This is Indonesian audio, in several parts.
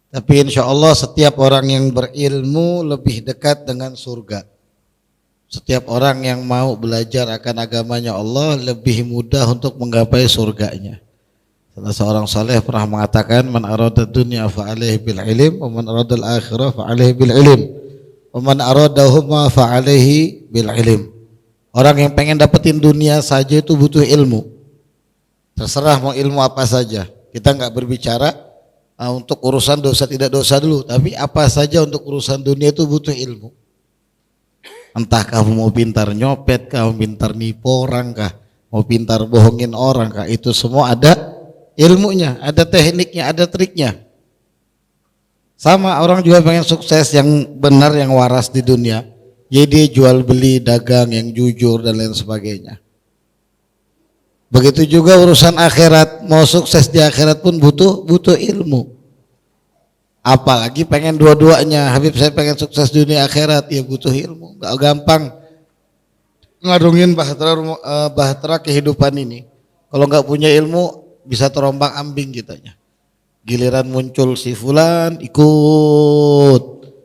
Tapi insya Allah setiap orang yang berilmu lebih dekat dengan surga. Setiap orang yang mau belajar akan agamanya Allah lebih mudah untuk menggapai surganya. Salah seorang saleh pernah mengatakan, man arada dunya fa alaihi bil ilm wa man arada al akhirah fa alaihi bil ilm wa man aradahuma fa alaihi bil ilm. Orang yang pengen dapetin dunia saja itu butuh ilmu. Terserah mau ilmu apa saja. Kita enggak berbicara untuk urusan dosa tidak dosa dulu, tapi apa saja untuk urusan dunia itu butuh ilmu. Entah kamu mau pintar nyopet, kamu pintar nipu orang kah, mau pintar bohongin orang kah, itu semua ada ilmunya, ada tekniknya, ada triknya. Sama orang juga pengen sukses yang benar, yang waras di dunia, jadi dia jual beli, dagang yang jujur dan lain sebagainya. Begitu juga urusan akhirat, mau sukses di akhirat pun butuh ilmu. Apalagi pengen dua-duanya. Habib saya pengen sukses dunia akhirat, ya butuh ilmu. Gak gampang ngarungin bahtera kehidupan ini. Kalau nggak punya ilmu bisa terombang ambing kitanya. Giliran muncul si fulan ikut,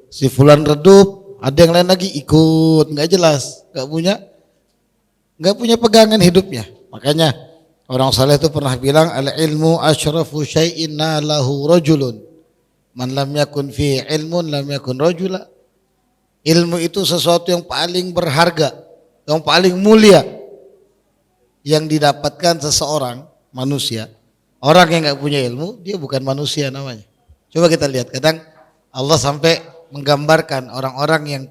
si fulan redup, ada yang lain lagi ikut, nggak jelas, nggak punya pegangan hidupnya. Makanya orang saleh itu pernah bilang, al ilmu asyrafu syai'in lahu rajulun man lam yakun fi ilmun lam yakun rajula. Ilmu itu sesuatu yang paling berharga, yang paling mulia yang didapatkan seseorang manusia. Orang yang nggak punya ilmu dia bukan manusia namanya. Coba kita lihat, kadang Allah sampai menggambarkan orang-orang yang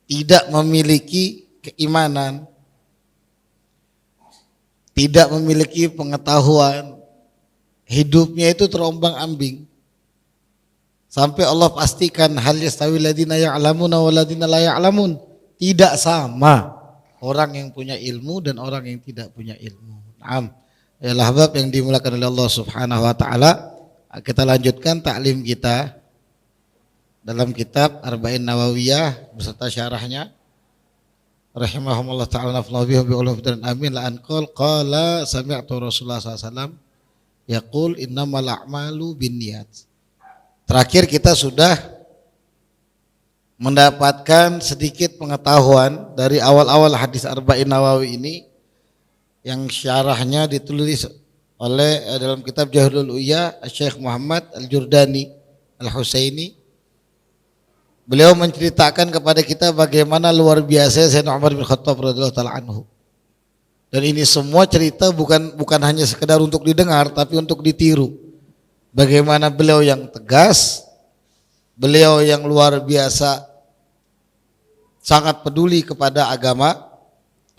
tidak memiliki keimanan, tidak memiliki pengetahuan, hidupnya itu terombang-ambing. Sampai Allah pastikan hal yastawi ladina ya'lamuna wal ladina la ya'lamun. Tidak sama orang yang punya ilmu dan orang yang tidak punya ilmu. Naam. Ya ahbab yang dimulakan oleh Allah Subhanahu wa taala, kita lanjutkan taklim kita dalam kitab Arba'in Nawawiyah beserta syarahnya. Rahimahumullah ta'ala nafa'ana bihi wa bi ulumih amin. La an qala sami'tu Rasulullah sallallahu alaihi wasallam yaqul innamal a'malu binniyat. Terakhir kita sudah mendapatkan sedikit pengetahuan dari awal-awal hadis Arba'in Nawawi ini yang syarahnya ditulis oleh dalam kitab Jahlul Uya Syekh Muhammad Al-Jurdani Al-Husaini. Beliau menceritakan kepada kita bagaimana luar biasa Sayyidina Umar bin Khattab radhiyallahu taala anhu. Dan ini semua cerita bukan hanya sekedar untuk didengar tapi untuk ditiru. Bagaimana beliau yang tegas, beliau yang luar biasa sangat peduli kepada agama,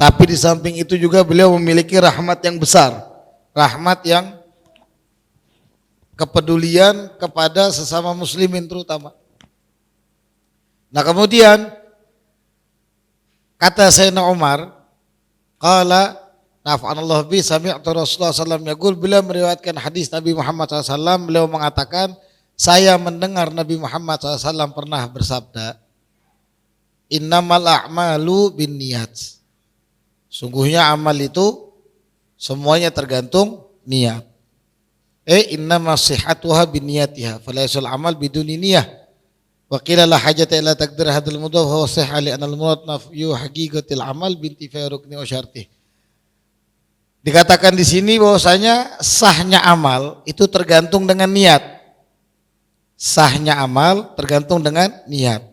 tapi di samping itu juga beliau memiliki rahmat yang besar, rahmat yang kepedulian kepada sesama muslimin terutama. Nah kemudian kata Sayyidina Umar, qala nafa'anallahu bi sami'tu Rasulullah sallallahu alaihi wasallam yaqul, beliau meriwayatkan hadis Nabi Muhammad SAW, beliau mengatakan, saya mendengar Nabi Muhammad SAW pernah bersabda, innamal a'malu binniyat. Sungguhnya amal itu semuanya tergantung niat. Innamas sihhatuha binniyatiha fala yasul amal biduni niyah. Wa qila la hajata ila taqdir hadzal mudhaf wa sihha li anal murad nafyu haqiqatil amal bintifai rukni wa syartih. Dikatakan di sini bahwasanya sahnya amal itu tergantung dengan niat. Sahnya amal tergantung dengan niat.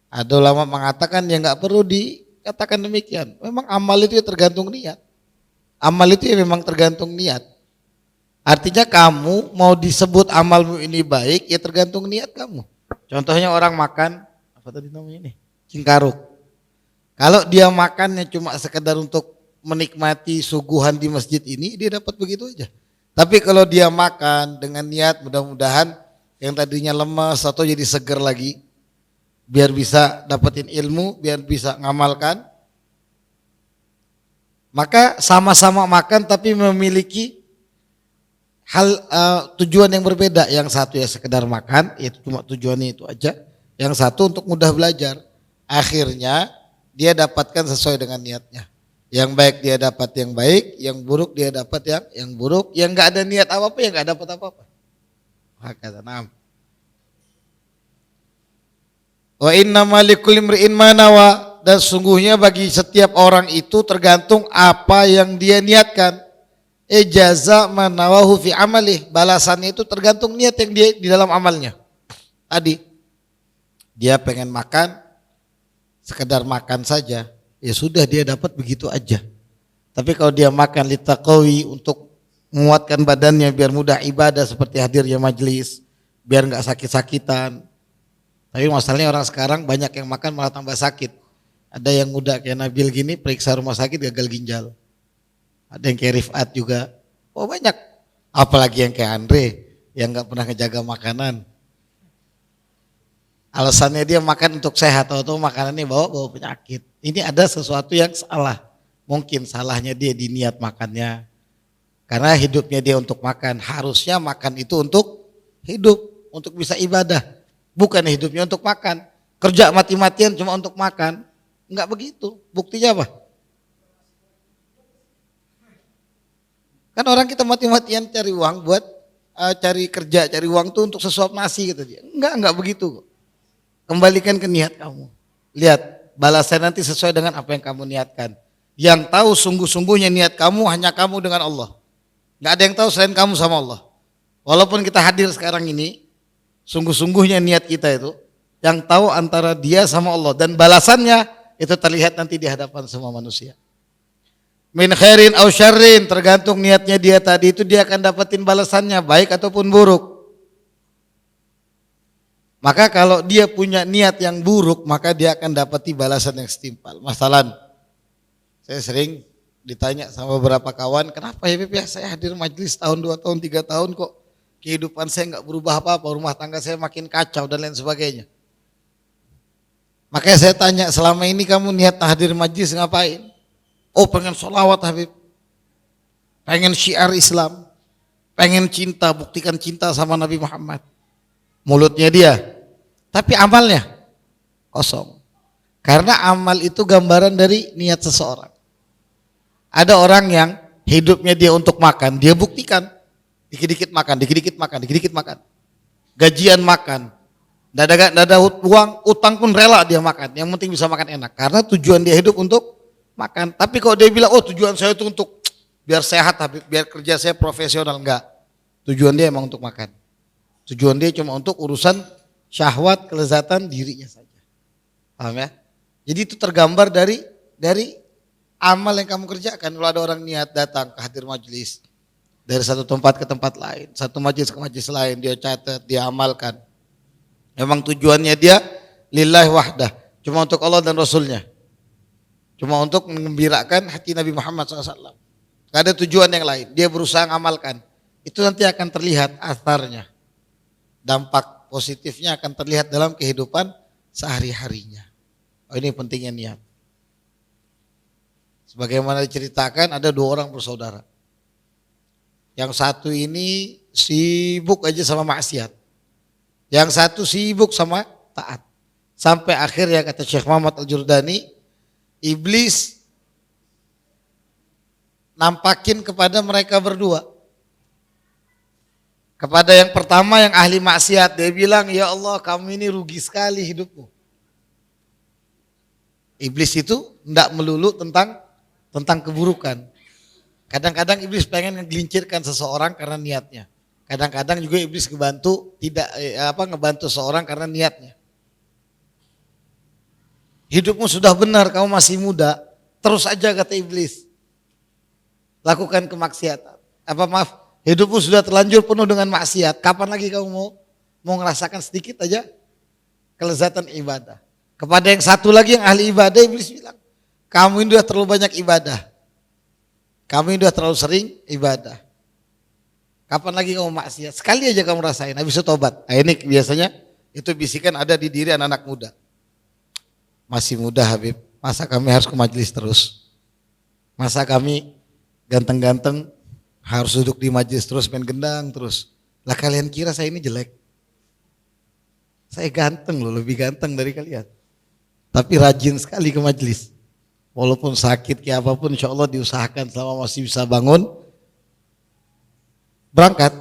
Ada ulama mengatakan ya enggak perlu dikatakan demikian. Memang amal itu ya tergantung niat. Amal itu ya memang tergantung niat. Artinya kamu mau disebut amalmu ini baik ya tergantung niat kamu. Contohnya orang makan apa tadi namanya ini? Cingkaruk. Kalau dia makannya cuma sekedar untuk menikmati suguhan di masjid ini, dia dapat begitu aja. Tapi kalau dia makan dengan niat mudah-mudahan yang tadinya lemas atau jadi seger lagi, biar bisa dapetin ilmu, biar bisa ngamalkan, maka sama-sama makan tapi memiliki hal tujuan yang berbeda. Yang satu ya sekedar makan, itu cuma tujuannya itu aja. Yang satu untuk mudah belajar. Akhirnya dia dapatkan sesuai dengan niatnya. Yang baik dia dapat yang baik, yang buruk dia dapat yang buruk. Yang enggak ada niat apa-apa ya enggak dapat apa-apa. Hakata. Naam. Wa innamal likulli imri'in ma nawa, dan sungguhnya bagi setiap orang itu tergantung apa yang dia niatkan. Jaza ma nawahu fi amalih, balasannya itu tergantung niat yang dia di dalam amalnya. Tadi dia pengen makan, sekedar makan saja, ya sudah dia dapat begitu aja. Tapi kalau dia makan litaqawi, untuk menguatkan badannya biar mudah ibadah seperti hadirnya majelis, biar enggak sakit-sakitan. Tapi masalahnya orang sekarang banyak yang makan malah tambah sakit. Ada yang muda kayak Nabil gini periksa rumah sakit gagal ginjal. Ada yang kayak Rifat juga. Oh banyak. Apalagi yang kayak Andre yang enggak pernah ngejaga makanan. Alasannya dia makan untuk sehat, atau makanannya bawa penyakit. Ini ada sesuatu yang salah. Mungkin salahnya dia di niat makannya. Karena hidupnya dia untuk makan. Harusnya makan itu untuk hidup, untuk bisa ibadah. Bukan hidupnya untuk makan. Kerja mati-matian cuma untuk makan. Enggak begitu. Buktinya apa? Kan orang kita mati-matian cari uang buat cari kerja, cari uang tuh untuk sesuap nasi gitu dia. Enggak begitu. Kembalikan ke niat kamu. Lihat, balasan nanti sesuai dengan apa yang kamu niatkan. Yang tahu sungguh-sungguhnya niat kamu hanya kamu dengan Allah. Enggak ada yang tahu selain kamu sama Allah. Walaupun kita hadir sekarang ini, sungguh-sungguhnya niat kita itu yang tahu antara dia sama Allah, dan balasannya itu terlihat nanti di hadapan semua manusia. Min khairin aw syarrin, tergantung niatnya dia tadi itu dia akan dapetin balasannya baik ataupun buruk. Maka kalau dia punya niat yang buruk, maka dia akan dapati balasan yang setimpal. Masalan, saya sering ditanya sama beberapa kawan, kenapa ya Beb ya saya hadir majelis tahun 2 tahun 3 tahun kok kehidupan saya enggak berubah apa-apa, rumah tangga saya makin kacau dan lain sebagainya. Makanya saya tanya, selama ini kamu niat hadir majelis ngapain? Oh pengen sholawat Habib, pengen syiar Islam, pengen cinta, buktikan cinta sama Nabi Muhammad. Mulutnya dia, tapi amalnya kosong. Karena amal itu gambaran dari niat seseorang. Ada orang yang hidupnya dia untuk makan, dia buktikan. Dikit-dikit makan, dikit-dikit makan, dikit-dikit makan. Gajian makan, tidak ada uang, utang pun rela dia makan. Yang penting bisa makan enak. Karena tujuan dia hidup untuk makan. Tapi kalau dia bilang, oh tujuan saya itu untuk biar sehat, biar kerja saya profesional, enggak. Tujuan dia emang untuk makan. Tujuan dia cuma untuk urusan syahwat, kelezatan dirinya saja. Paham ya? Jadi itu tergambar dari amal yang kamu kerjakan. Kalau ada orang niat datang ke hadir majelis, dari satu tempat ke tempat lain, satu majelis ke majelis lain, dia catat, dia amalkan. Memang tujuannya dia lillahi wahdah, cuma untuk Allah dan Rasulnya. Cuma untuk mengembirakan hati Nabi Muhammad SAW. Gak ada tujuan yang lain. Dia berusaha mengamalkan. Itu nanti akan terlihat asarnya. Dampak positifnya akan terlihat dalam kehidupan sehari-harinya. Oh, ini pentingnya niat. Sebagaimana diceritakan, ada 2 orang bersaudara. Yang satu ini sibuk aja sama maksiat. Yang satu sibuk sama taat. Sampai akhirnya kata Syekh Muhammad Al-Jurdani, iblis nampakin kepada mereka berdua. Kepada yang pertama yang ahli maksiat, dia bilang, ya Allah kamu ini rugi sekali hidupmu. Iblis itu tidak melulu tentang keburukan. Kadang-kadang iblis pengen ngegelincirkan seseorang karena niatnya. Kadang-kadang juga iblis ngebantu seseorang karena niatnya. Hidupmu sudah benar, kamu masih muda, terus aja kata iblis. Lakukan kemaksiatan. Hidupmu sudah terlanjur penuh dengan maksiat. Kapan lagi kamu mau ngerasakan sedikit aja kelezatan ibadah? Kepada yang satu lagi yang ahli ibadah, iblis bilang, kamu ini sudah terlalu banyak ibadah. Kamu ini sudah terlalu sering ibadah. Kapan lagi kamu maksiat? Sekali aja kamu rasain, habis itu tobat. Nah, ini biasanya itu bisikan ada di diri anak-anak muda. Masih muda Habib, masa kami harus ke majelis terus? Masa kami ganteng-ganteng harus duduk di majelis terus main gendang terus? Lah kalian kira saya ini jelek? Saya ganteng loh, lebih ganteng dari kalian. Tapi rajin sekali ke majelis. Walaupun sakit kayak apapun, insya Allah diusahakan selama masih bisa bangun, berangkat.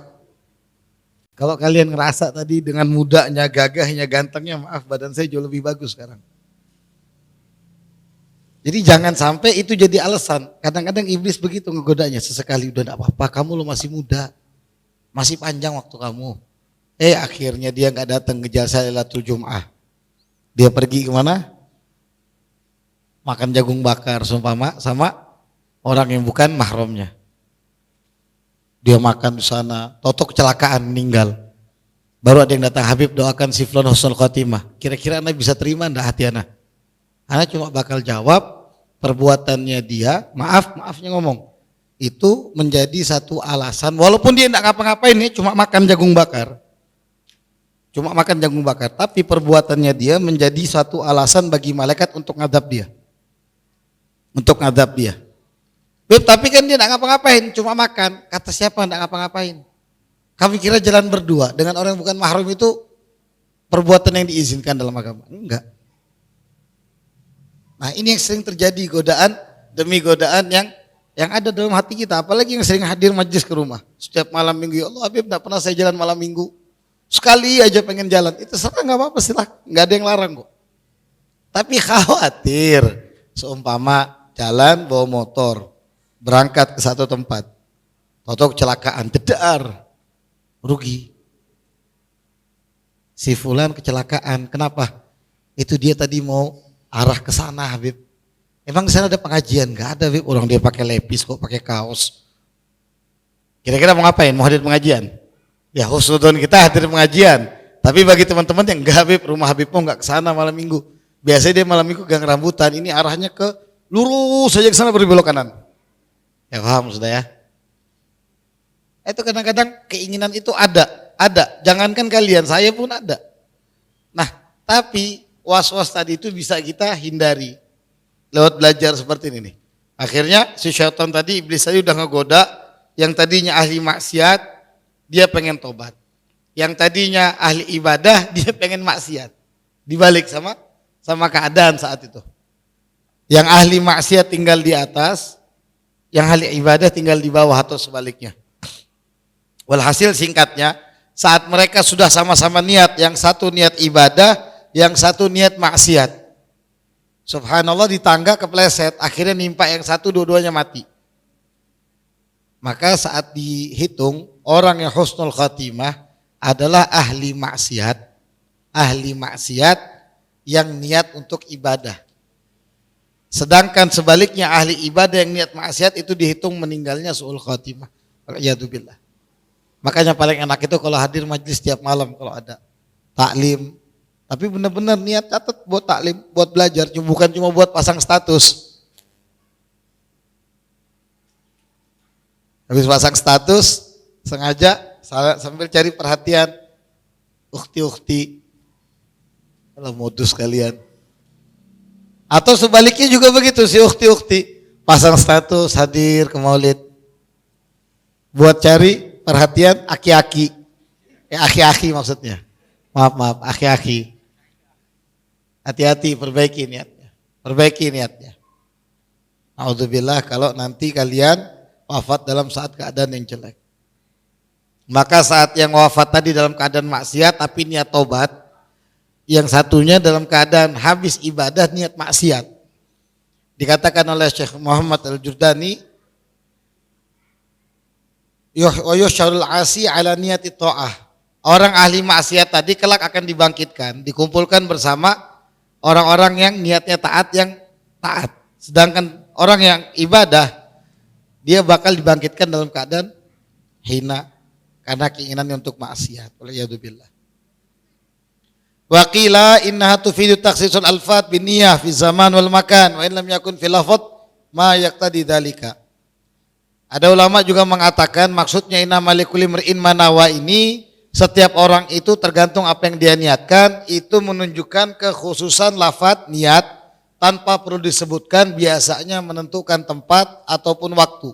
Kalau kalian ngerasa tadi dengan mudanya, gagahnya, gantengnya, maaf badan saya jauh lebih bagus sekarang. Jadi jangan sampai itu jadi alasan. Kadang-kadang iblis begitu ngegodanya. Sesekali udah enggak apa-apa, kamu lo masih muda. Masih panjang waktu kamu. Akhirnya dia nggak datang ke jalsa Lailatul Jum'ah. Dia pergi kemana? Makan jagung bakar seumpama sama orang yang bukan mahramnya. Dia makan di sana, toto kecelakaan meninggal. Baru ada yang datang, Habib doakan si fulan husnul khotimah. Kira-kira Anda bisa terima enggak hati Anda? Anda cuma bakal jawab perbuatannya dia, maafnya ngomong. Itu menjadi satu alasan, walaupun dia enggak ngapa-ngapain nih, cuma makan jagung bakar. Cuma makan jagung bakar, tapi perbuatannya dia menjadi satu alasan bagi malaikat untuk ngadab dia. Untuk ngadab dia. Tapi kan dia enggak ngapa-ngapain, cuma makan. Kata siapa enggak ngapa-ngapain? Kami kira jalan berdua dengan orang yang bukan mahram itu perbuatan yang diizinkan dalam agama. Enggak. Nah, ini yang sering terjadi, godaan demi godaan yang ada dalam hati kita. Apalagi yang sering hadir majelis ke rumah. Setiap malam minggu, ya Allah Habib enggak pernah saya jalan malam minggu. Sekali aja pengen jalan. Itu serah enggak apa-apa, silahkan. Enggak ada yang larang kok. Tapi khawatir seumpama jalan bawa motor, berangkat ke satu tempat, tahu-tahu kecelakaan, jedar, rugi. Si fulan kecelakaan, kenapa? Itu dia tadi mau arah ke sana, Habib. Emang di sana ada pengajian? Enggak ada, Habib. Orang dia pakai lepis kok, pakai kaos. Kira-kira mau ngapain? Mau hadir pengajian? Ya husnudon kita hadir pengajian. Tapi bagi teman-teman yang enggak, Habib, rumah Habib mau enggak ke sana malam minggu. Biasanya dia malam minggu gang rambutan, ini arahnya ke lurus saja ke sana berbelok kanan. Ya paham sudah ya? Itu kadang-kadang keinginan itu ada. Jangankan kalian, saya pun ada. Nah, tapi was-was tadi itu bisa kita hindari lewat belajar seperti ini nih. Akhirnya si syaitan tadi, iblis tadi udah ngegoda, yang tadinya ahli maksiat, dia pengen tobat. Yang tadinya ahli ibadah, dia pengen maksiat. Dibalik sama keadaan saat itu. Yang ahli maksiat tinggal di atas, yang ahli ibadah tinggal di bawah atau sebaliknya. Walhasil singkatnya, saat mereka sudah sama-sama niat, yang satu niat ibadah, yang satu niat maksiat. Subhanallah, di tangga kepleset, akhirnya nimpa yang satu, dua-duanya mati. Maka saat dihitung, orang yang husnul khatimah adalah ahli maksiat yang niat untuk ibadah. Sedangkan sebaliknya ahli ibadah yang niat maksiat itu dihitung meninggalnya su'ul khatimah. Wal'iyadzubillah. Makanya paling enak itu kalau hadir majlis tiap malam kalau ada taklim. Tapi benar-benar niat catat buat taklim, buat belajar, bukan cuma buat pasang status. Habis pasang status, sengaja sambil cari perhatian ukhti-ukhti. Kalau modus kalian. Atau sebaliknya juga begitu, si ukhti-ukhti pasang status hadir ke maulid. Buat cari perhatian aki-aki. Aki-aki maksudnya. Maaf, aki-aki. Hati-hati, perbaiki niatnya. A'udzubillah kalau nanti kalian wafat dalam saat keadaan yang jelek. Maka saat yang wafat tadi dalam keadaan maksiat tapi niat tobat, yang satunya dalam keadaan habis ibadah niat maksiat. Dikatakan oleh Syekh Muhammad Al-Jurdani, yuhsyarul asi ala niyati ta'ah. Orang ahli maksiat tadi kelak akan dibangkitkan, dikumpulkan bersama orang-orang yang niatnya taat, yang taat. Sedangkan orang yang ibadah, dia bakal dibangkitkan dalam keadaan hina karena keinginannya untuk maksiat. Waliyadzubillah. Wa qila innaha tufidu takhsisul alfat bin niyah fi zaman wal makan wa in lam yakun fil lafadh ma yaqtadi dzalika. Ada ulama juga mengatakan maksudnya innamal likulli imri'in ma nawa ini, setiap orang itu tergantung apa yang dia niatkan, itu menunjukkan kekhususan lafadz niat tanpa perlu disebutkan, biasanya menentukan tempat ataupun waktu.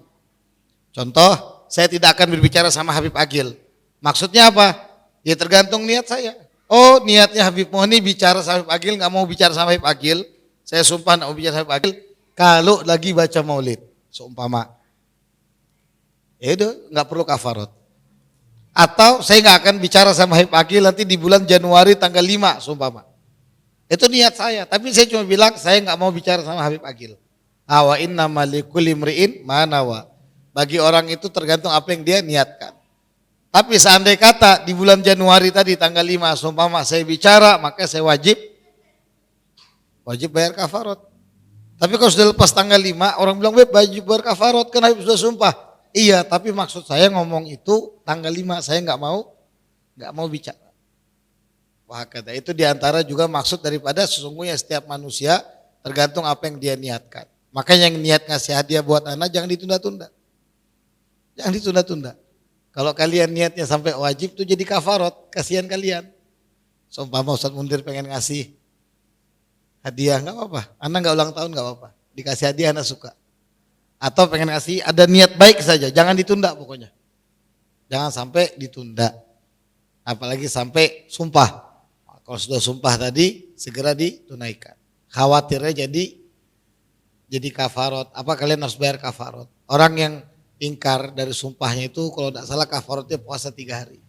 Contoh, saya tidak akan berbicara sama Habib Agil. Maksudnya apa? Ya tergantung niat saya. Oh, niatnya Habib Mohni bicara sama Habib Agil, nggak mau bicara sama Habib Agil. Saya sumpah nggak mau bicara sama Habib Agil. Kalau lagi baca maulid, seumpama, ya udah nggak perlu kafarat. Atau saya nggak akan bicara sama Habib Akil nanti di bulan Januari tanggal 5 sumpama. Itu niat saya, tapi saya cuma bilang saya nggak mau bicara sama Habib Akil. Awa inna malikul imri'in manawa. Bagi orang itu tergantung apa yang dia niatkan. Tapi seandai kata di bulan Januari tadi tanggal 5 sumpama saya bicara, maka saya wajib bayar kafarat. Tapi kalau sudah lepas tanggal 5 orang bilang wajib bayar kafarat kan Habib sudah sumpah. Iya, tapi maksud saya ngomong itu tanggal 5 saya nggak mau bicara. Wah, kata itu diantara juga maksud daripada sesungguhnya setiap manusia tergantung apa yang dia niatkan. Makanya yang niat ngasih hadiah buat anak jangan ditunda-tunda. Jangan ditunda-tunda. Kalau kalian niatnya sampai wajib tuh jadi kafarat, kasihan kalian. Seumpama Ustaz Mundir pengen ngasih hadiah nggak apa-apa, anak nggak ulang tahun nggak apa-apa, dikasih hadiah anak suka. Atau pengen ngasih ada niat baik saja, jangan ditunda pokoknya. Jangan sampai ditunda. Apalagi sampai sumpah. Kalau sudah sumpah tadi segera ditunaikan. Khawatirnya jadi kafarat. Apa kalian harus bayar kafarat? Orang yang ingkar dari sumpahnya itu kalau tidak salah kafaratnya puasa 3 hari.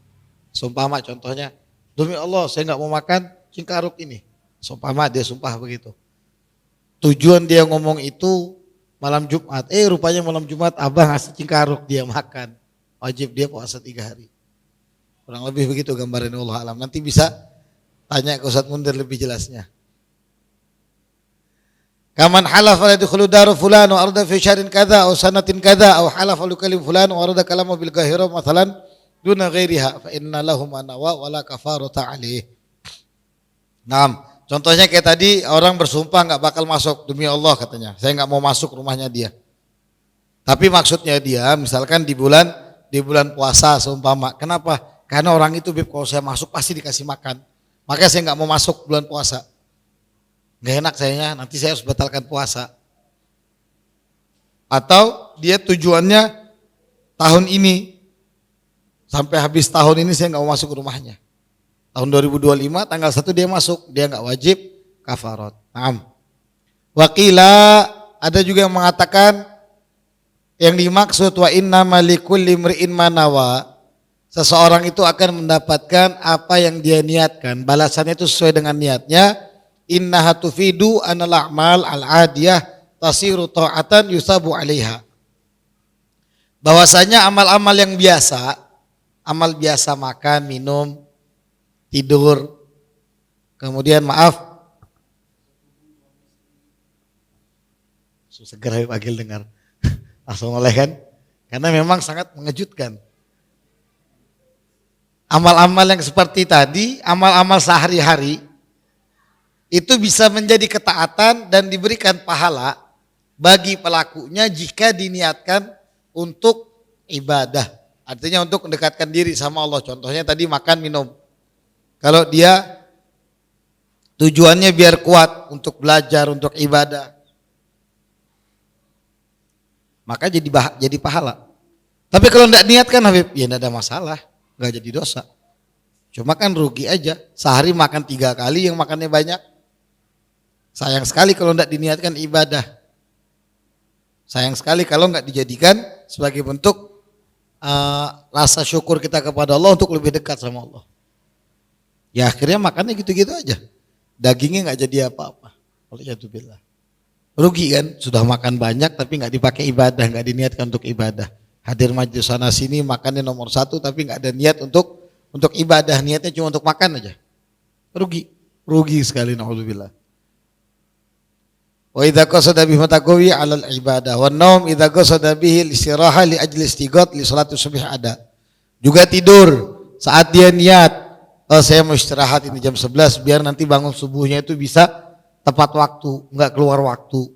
Sumpah contohnya, demi Allah saya nggak mau makan cingkaruk ini. Sumpah dia sumpah begitu. Tujuan dia ngomong itu malam Jumat, rupanya malam Jumat abah ngasih cingkaruk dia makan. Wajib dia puasa 3 hari. Kurang lebih begitu gambaran Allah alam. Nanti bisa tanya ke Ustaz Mundir lebih jelasnya. Kaman halafa la yadkhulu daru fulan wa arada fi syahrin kadza aw sanatin kadza aw halafa li kalim fulan wa arada kalamu bil ghahira mathalan duna ghairiha fa inna lahum anawa wa la kafarata alaih. Naam. Contohnya kayak tadi orang bersumpah nggak bakal masuk demi Allah katanya, saya nggak mau masuk rumahnya dia. Tapi maksudnya dia misalkan di bulan puasa seumpama, kenapa? Karena orang itu kalau saya masuk pasti dikasih makan, makanya saya nggak mau masuk bulan puasa. Nggak enak sayanya, nanti saya harus batalkan puasa. Atau dia tujuannya tahun ini sampai habis tahun ini saya nggak mau masuk rumahnya. Tahun 2025 tanggal 1 dia masuk, dia nggak wajib kafarat. Naam. Waqila ada juga yang mengatakan yang dimaksud wa inna malikul limri'in manawa, seseorang itu akan mendapatkan apa yang dia niatkan, balasannya itu sesuai dengan niatnya. Innaha tufidu anal a'mal al-adiyah tasiru ta'atan yusabu 'alaiha. Bahwasanya amal-amal yang biasa, amal biasa makan, minum, tidur, kemudian segera panggil dengar langsung oleh kan, karena memang sangat mengejutkan. Amal-amal yang seperti tadi, amal-amal sehari-hari itu bisa menjadi ketaatan dan diberikan pahala bagi pelakunya jika diniatkan untuk ibadah, artinya untuk mendekatkan diri sama Allah. Contohnya tadi makan minum. Kalau dia tujuannya biar kuat untuk belajar, untuk ibadah, maka jadi pahala. Tapi kalau tidak niatkan Habib, ya tidak ada masalah, nggak jadi dosa. Cuma kan rugi aja, sehari makan 3 kali yang makannya banyak. Sayang sekali kalau tidak diniatkan ibadah. Sayang sekali kalau nggak dijadikan sebagai bentuk rasa syukur kita kepada Allah untuk lebih dekat sama Allah. Ya akhirnya makannya gitu-gitu aja. Dagingnya nggak jadi apa-apa. Waliyadzubillah. Rugi kan, sudah makan banyak tapi nggak dipakai ibadah, nggak diniatkan untuk ibadah. Hadir majelis sana sini makannya nomor 1 tapi nggak ada niat untuk ibadah, niatnya cuma untuk makan aja. Rugi sekali, naudzubillah. Wa idza qasada bihi mataqawi 'alal ibadah wan naum idza qasada bihi istiraha li ajli istighat li salati subh ada. Juga tidur saat dia niat, saya mau istirahat ini jam 11 biar nanti bangun subuhnya itu bisa tepat waktu, enggak keluar waktu,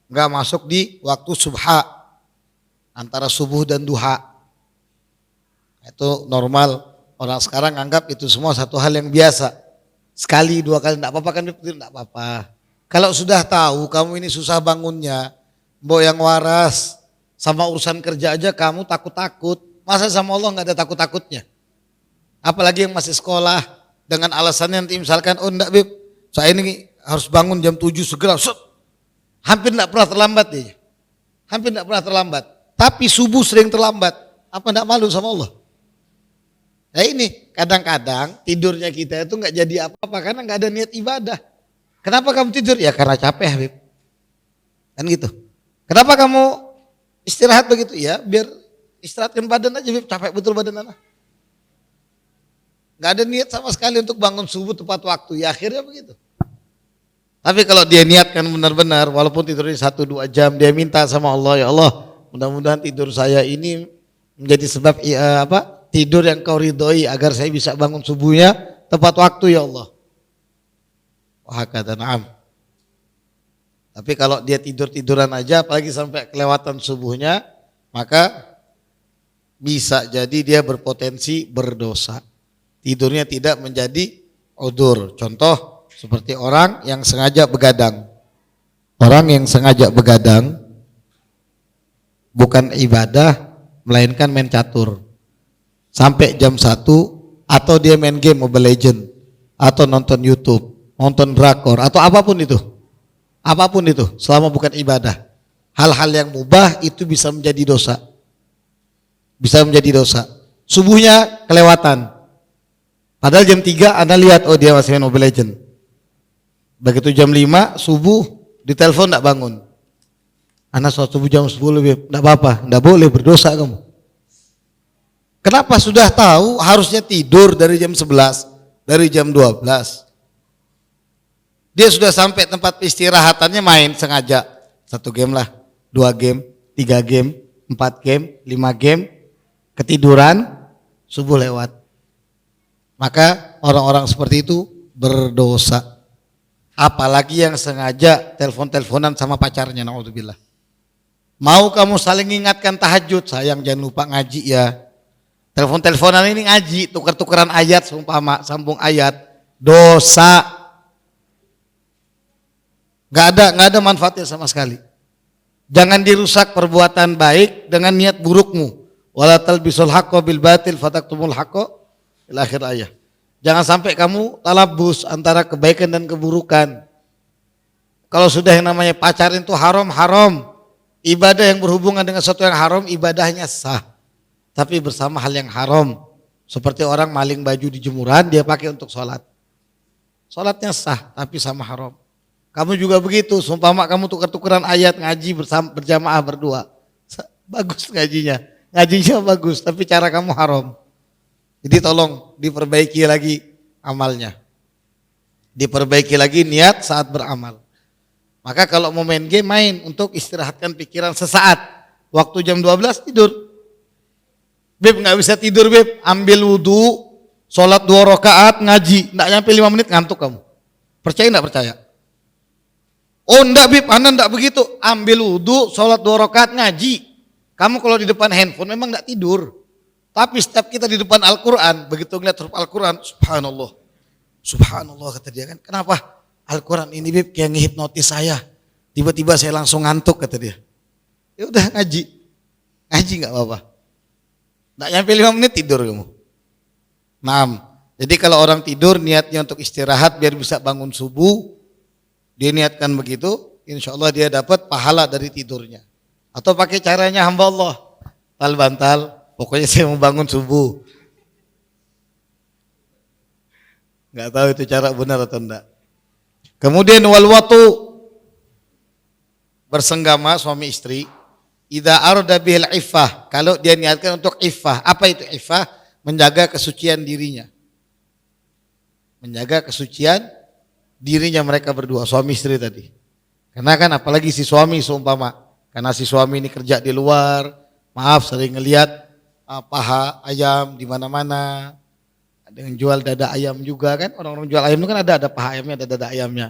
enggak masuk di waktu subha antara subuh dan duha. Itu normal, orang sekarang anggap itu semua satu hal yang biasa. Sekali 2 kali enggak apa-apa kan, enggak apa-apa. Kalau sudah tahu kamu ini susah bangunnya, mbok yang waras, sama urusan kerja aja kamu takut-takut, masa sama Allah enggak ada takut-takutnya? Apalagi yang masih sekolah dengan alasannya nanti misalkan, oh enggak Bib, saya ini harus bangun jam 7 segera, hampir enggak pernah terlambat dia. Hampir enggak pernah terlambat. Tapi subuh sering terlambat. Apa enggak malu sama Allah? Nah ini kadang-kadang tidurnya kita itu nggak jadi apa-apa karena nggak ada niat ibadah. Kenapa kamu tidur? Ya karena capek Habib. Kan gitu. Kenapa kamu istirahat begitu? Ya biar istirahatkan badan aja Habib, capek betul badan anak. Nggak ada niat sama sekali untuk bangun subuh tepat waktu. Ya akhirnya begitu. Tapi kalau dia niatkan benar-benar, walaupun tidurnya 1-2 jam, dia minta sama Allah, ya Allah, mudah-mudahan tidur saya ini menjadi sebab tidur yang kau ridhoi agar saya bisa bangun subuhnya tepat waktu ya Allah. Wah kata na'am. Tapi kalau dia tidur-tiduran aja, apalagi sampai kelewatan subuhnya, maka bisa jadi dia berpotensi berdosa. Tidurnya tidak menjadi udzur. Contoh seperti orang yang sengaja begadang. Orang yang sengaja begadang bukan ibadah melainkan main catur. Sampai jam 1 atau dia main game Mobile Legend atau nonton YouTube, nonton drakor atau apapun itu. Apapun itu selama bukan ibadah. Hal-hal yang mubah itu bisa menjadi dosa. Bisa menjadi dosa. Subuhnya kelewatan. Padahal jam 3 Anda lihat oh dia masih main Mobile Legend. Begitu jam 5 subuh ditelepon enggak bangun. Anak sholat subuh jam 10 enggak apa-apa, enggak boleh berdosa kamu. Kenapa sudah tahu harusnya tidur dari jam 11, dari jam 12. Dia sudah sampai tempat istirahatannya main sengaja. 1 game lah, 2 game, 3 game, 4 game, 5 game, ketiduran, subuh lewat. Maka orang-orang seperti itu berdosa. Apalagi yang sengaja telepon-teleponan sama pacarnya, naudzubillah. Mau kamu saling ingatkan tahajud, sayang jangan lupa ngaji ya. Telepon-teleponan ini ngaji, tuker-tukeran ayat, seumpama sambung ayat, dosa. Gak ada manfaatnya sama sekali. Jangan dirusak perbuatan baik dengan niat burukmu. Wala talbisul haqqo bil batil fataktumul haqqo. Akhir ayat. Jangan sampai kamu talabus antara kebaikan dan keburukan. Kalau sudah yang namanya pacaran itu haram. Ibadah yang berhubungan dengan sesuatu yang haram, ibadahnya sah. Tapi bersama hal yang haram. Seperti orang maling baju di jemuran, dia pakai untuk sholat. Sholatnya sah, tapi sama haram. Kamu juga begitu, sumpama kamu tuker-tukeran ayat ngaji berjamaah berdua. Bagus ngajinya bagus, tapi cara kamu haram. Jadi tolong diperbaiki lagi amalnya. Diperbaiki lagi niat saat beramal. Maka kalau mau main game, main untuk istirahatkan pikiran sesaat. Waktu jam 12 tidur. Beb gak bisa tidur Beb, ambil wudhu, sholat 2 rakaat, ngaji. Gak nyampe 5 menit ngantuk kamu. Percaya gak percaya? Oh enggak Beb, Anda enggak begitu. Ambil wudhu, sholat 2 rakaat, ngaji. Kamu kalau di depan handphone memang gak tidur. Tapi setiap kita di depan Al-Quran, begitu ngeliat huruf Al-Quran, subhanallah kata dia kan, kenapa Al-Quran ini Bib kayak ngehipnotis saya, tiba-tiba saya langsung ngantuk kata dia. Ya udah ngaji nggak apa-apa, nggak nyampe 5 menit tidur kamu. Jadi kalau orang tidur niatnya untuk istirahat biar bisa bangun subuh, dia niatkan begitu, insya Allah dia dapat pahala dari tidurnya. Atau pakai caranya hamba Allah, bantal. Pokoknya saya mau bangun subuh. Enggak tahu itu cara benar atau enggak. Kemudian wal watu, bersenggama suami istri. Idza arada bil iffah, kalau dia niatkan untuk iffah. Apa itu iffah? Menjaga kesucian dirinya. Menjaga kesucian dirinya mereka berdua, suami istri tadi. Karena kan apalagi si suami seumpama, karena si suami ini kerja di luar, maaf sering ngelihat paha ayam di mana-mana, ada yang jual dada ayam juga kan, orang-orang jual ayam itu kan ada paha ayamnya, ada dada ayamnya.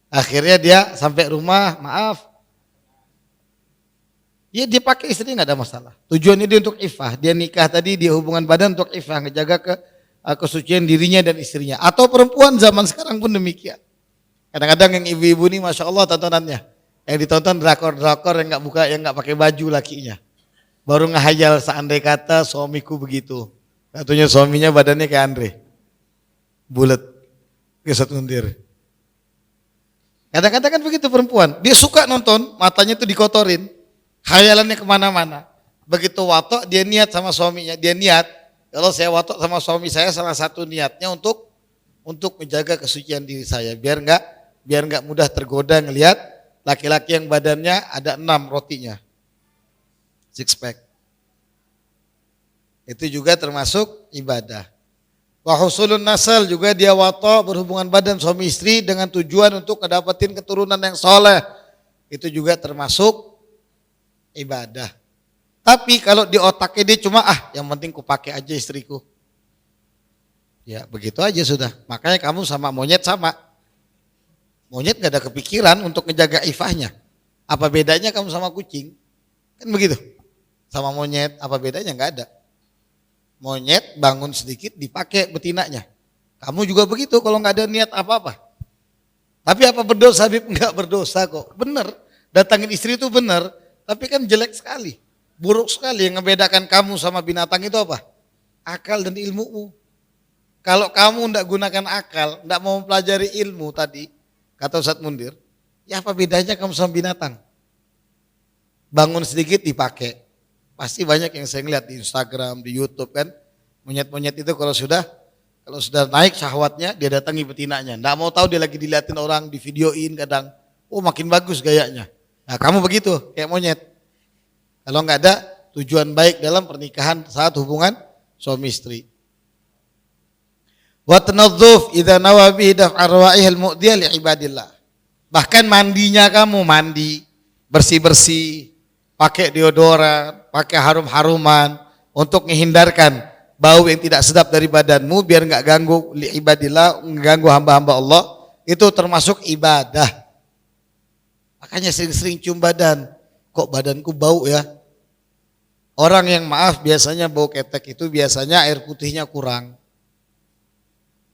Akhirnya dia sampai rumah, maaf, ya dia pakai istri nggak ada masalah. Tujuannya dia untuk iffah, dia nikah tadi, dia hubungan badan untuk iffah, ngejaga kesucian dirinya dan istrinya. Atau perempuan zaman sekarang pun demikian. Kadang-kadang yang ibu-ibu ini masya Allah tontonannya, yang ditonton drakor-drakor yang nggak pakai baju lakinya. Baru ngehayal seandai kata suamiku begitu. Katanya suaminya badannya kayak Andre. Bulat. Kesat untir. Kadang-kadang kan begitu perempuan. Dia suka nonton, matanya tuh dikotorin. Hayalannya kemana-mana. Begitu watok dia niat sama suaminya. Dia niat Kalau saya watok sama suami saya, salah satu niatnya untuk menjaga kesucian diri saya, biar nggak mudah tergoda ngelihat laki-laki yang badannya ada 6 rotinya, six pack. Itu juga termasuk ibadah. Wa husulun nasal, juga dia wato berhubungan badan suami istri dengan tujuan untuk mendapatkan keturunan yang soleh. Itu juga termasuk ibadah. Tapi kalau di otaknya dia cuma yang penting ku pakai aja istriku. Ya begitu aja sudah. Makanya kamu sama monyet sama. Monyet gak ada kepikiran untuk ngejaga ifahnya. Apa bedanya kamu sama kucing? Kan begitu. Sama monyet apa bedanya? Gak ada. Monyet bangun sedikit dipakai betinanya. Kamu juga begitu kalau gak ada niat apa-apa. Tapi apa berdosa Habib? Enggak berdosa kok. Benar. Datangin istri itu benar. Tapi kan jelek sekali. Buruk sekali. Yang membedakan kamu sama binatang itu apa? Akal dan ilmumu. Kalau kamu tidak gunakan akal, tidak mau mempelajari ilmu tadi, kata Ustadz Mundir, ya apa bedanya kamu sama binatang? Bangun sedikit dipakai. Pasti banyak yang saya lihat di Instagram, di YouTube kan, monyet-monyet itu kalau sudah naik syahwatnya, dia datangi betinanya. Tidak mau tahu dia lagi dilihatin orang, di videoin kadang, makin bagus gayanya. Nah kamu begitu, kayak monyet. Kalau nggak ada tujuan baik dalam pernikahan saat hubungan suami istri. Wa tanadzuf idza nawa bihi daf'a rawaihil mu'diyah li ibadillah. Bahkan mandinya kamu mandi, bersih-bersih, pakai deodoran, pakai harum-haruman untuk menghindarkan bau yang tidak sedap dari badanmu biar enggak ganggu li ibadillah, mengganggu hamba-hamba Allah, itu termasuk ibadah. Makanya sering-sering cium badan. Kok badanku bau ya? Orang yang biasanya bau ketek itu biasanya air putihnya kurang.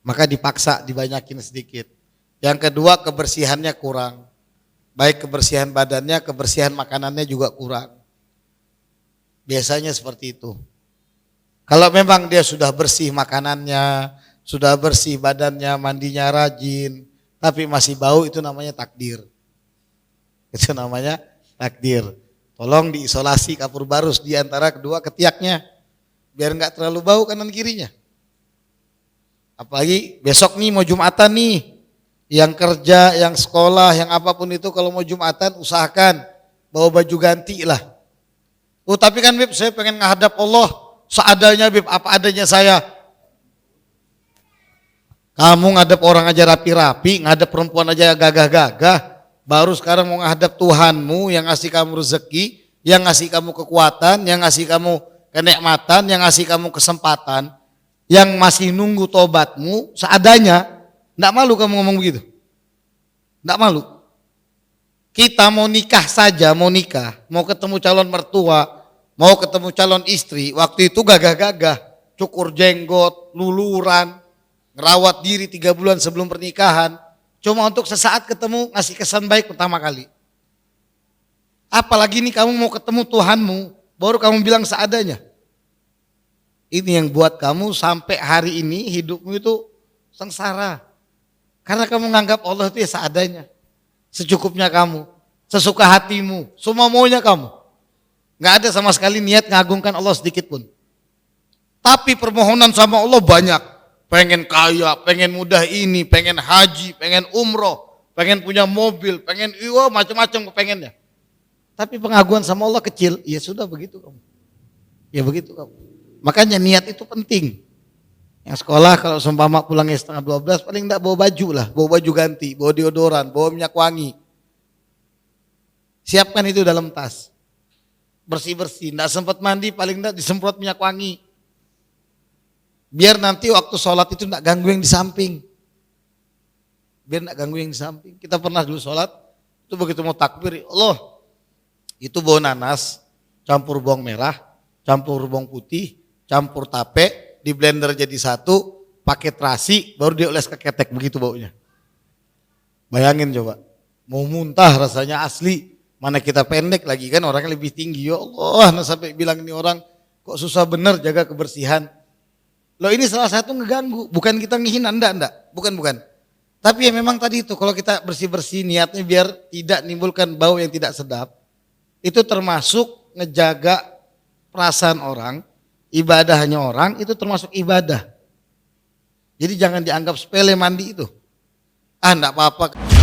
Maka dipaksa dibanyakin sedikit. Yang kedua kebersihannya kurang. Baik kebersihan badannya, kebersihan makanannya juga kurang. Biasanya seperti itu. Kalau memang dia sudah bersih makanannya, sudah bersih badannya, mandinya rajin, tapi masih bau, itu namanya takdir. Itu namanya takdir. Tolong diisolasi kapur barus di antara kedua ketiaknya. Biar enggak terlalu bau kanan kirinya. Apalagi besok nih mau Jumatan nih, yang kerja, yang sekolah, yang apapun itu kalau mau Jumatan usahakan bawa baju ganti lah. Tapi kan Bib saya pengen menghadap Allah seadanya Bib, apa adanya saya. Kamu ngadep orang aja rapi-rapi, ngadep perempuan aja gagah-gagah, baru sekarang mau menghadap Tuhanmu yang ngasih kamu rezeki, yang ngasih kamu kekuatan, yang ngasih kamu kenikmatan, yang ngasih kamu kesempatan. Yang masih nunggu tobatmu seadanya, enggak malu kamu ngomong begitu? Enggak malu? Kita mau nikah saja, mau ketemu calon mertua, mau ketemu calon istri, waktu itu gagah-gagah, cukur jenggot, luluran, ngerawat diri 3 bulan sebelum pernikahan, cuma untuk sesaat ketemu ngasih kesan baik pertama kali. Apalagi nih kamu mau ketemu Tuhanmu, baru kamu bilang seadanya. Ini yang buat kamu sampai hari ini hidupmu itu sengsara. Karena kamu menganggap Allah itu ya seadanya. Secukupnya kamu, sesuka hatimu, semua maunya kamu. Gak ada sama sekali niat ngagungkan Allah sedikit pun. Tapi permohonan sama Allah banyak. Pengen kaya, pengen mudah ini, pengen haji, pengen umroh, pengen punya mobil, pengen macam-macam pengennya. Tapi pengaguan sama Allah kecil, ya sudah begitu kamu. Ya begitu kamu. Makanya niat itu penting. Yang sekolah kalau seumpama pulangnya 11:30 paling enggak bawa baju lah, bawa baju ganti, bawa deodoran, bawa minyak wangi. Siapkan itu dalam tas. Bersih-bersih, enggak sempat mandi paling enggak disemprot minyak wangi. Biar nanti waktu sholat itu enggak ganggu yang di samping. Biar enggak ganggu yang di samping. Kita pernah dulu sholat, itu begitu mau takbir, Allah, itu bau nanas, campur bawang merah, campur bawang putih, campur tape, di blender jadi satu, pakai terasi, baru dioles ke ketek, begitu baunya. Bayangin coba, mau muntah rasanya asli, mana kita pendek lagi kan orangnya lebih tinggi, ya Allah, nah sampai bilang ini orang kok susah bener jaga kebersihan. Loh ini salah satu ngeganggu, bukan kita ngehina, enggak, bukan. Tapi ya memang tadi itu, kalau kita bersih-bersih niatnya biar tidak menimbulkan bau yang tidak sedap, itu termasuk ngejaga perasaan orang ibadahnya orang itu termasuk ibadah. Jadi jangan dianggap sepele mandi itu. Ah, enggak apa-apa.